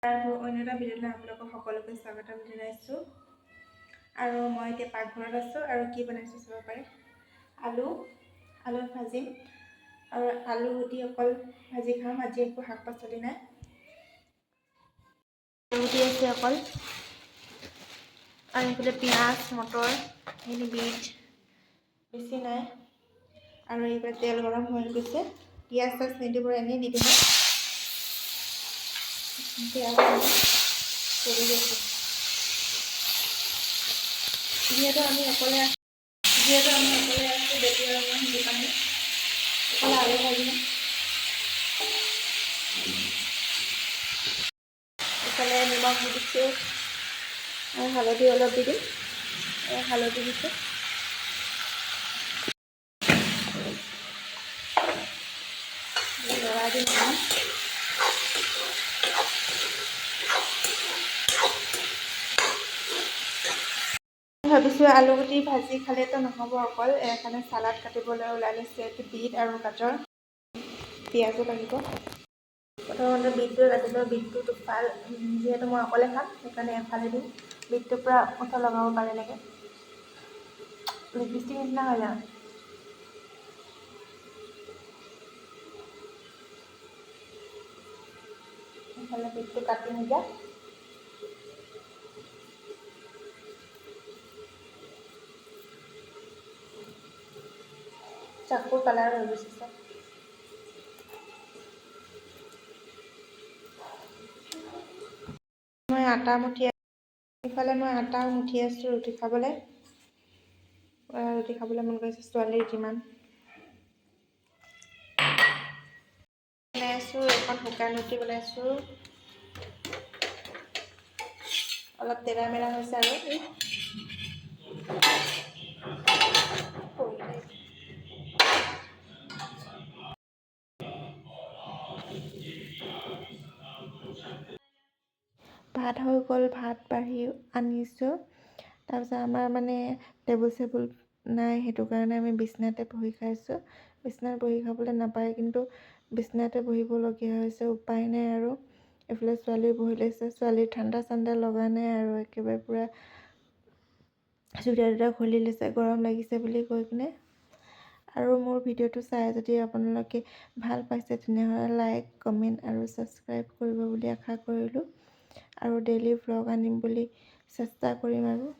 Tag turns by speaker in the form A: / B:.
A: আৰু অন্য এটা ভিডিঅ'লৈ আপোনালোকক সকলোকে স্বাগতম জনাইছোঁ। আৰু মই এতিয়া পাকঘৰত আছোঁ আৰু কি বনাইছোঁ চাব পাৰে। আলু ভাজিম আৰু আলু গুটি অকল ভাজি খাম। আজি একো শাক পাচলি নাই, গুটি আছে অকল। আৰু এইফালে পিঁয়াজ মটৰ এইখিনি বিট বেছি নাই। আৰু এইফালে তেল গৰম হৈ গৈছে, পিঁয়াজ চিয়াজ নিদিব, এনেই দি দিব। যিহেতু আমি অকলে আছোঁ বেটি আৰু মই সেইটো কাৰণে অকলে আলু ভাজিম। ইফালে নিমখ দি দিছোঁ আৰু হালধি অলপ দি দিম। হালধি দিছোঁ। লৰাই দিম অকণমান। ভাবিছোঁ আলুগুটি ভাজি খালেতো নহ'ব অকল, সেইকাৰণে চালাড কাটিবলৈ ওলাই লৈছোঁ। বিট আৰু গাজৰ, পিঁয়াজো লাগিব। প্ৰথমতে বিটটো কাটি লওঁ। বিটটো দুফাল, যিহেতু মই অকলে খাম সেইকাৰণে এফালে দিম। বিটটো পূৰা মুঠা লগাব পাৰে এনেকৈ, লিপষ্টিক নিচিনা হৈ যায়। ইফালে বিটটো কাটি নিদিয়া। চাকুৰ কালাৰ হৈ গৈছে চব। ইফালে মই আটা মুঠি আছোঁ ৰুটি খাবলৈ। ৰুটি খাবলৈ মন গৈছে ছোৱালীৰ যিমান। বনাই আছোঁ, এখন শুকান ৰুটি বনাইছোঁ। অলপ তেৰা মেৰা হৈছে আৰু ভাত হৈ গ'ল। ভাত বাঢ়ি আনিছোঁ। তাৰপিছত আমাৰ মানে টেবুল চেবুল নাই, সেইটো কাৰণে আমি বিছনাতে বহি খাইছোঁ। বিছনাত বহি খাবলৈ নাপায়, কিন্তু বিছনাতে বহিবলগীয়া হৈছে, উপায় নাই আৰু। এইফালে ছোৱালী বহি লৈছে। ছোৱালীৰ ঠাণ্ডা চাণ্ডা লগা নাই আৰু একেবাৰে পূৰা চুইটাৰ টুইটাৰ খুলি লৈছে গৰম লাগিছে বুলি কৈ কিনে। আৰু মোৰ ভিডিঅ'টো চাই যদি আপোনালোকে ভাল পাইছে তেনেহ'লে লাইক কমেণ্ট আৰু ছাবস্ক্ৰাইব কৰিব বুলি আশা কৰিলোঁ। আৰু ডেইলি ভ্লগ আনিম বুলি চেষ্টা কৰিম আৰু।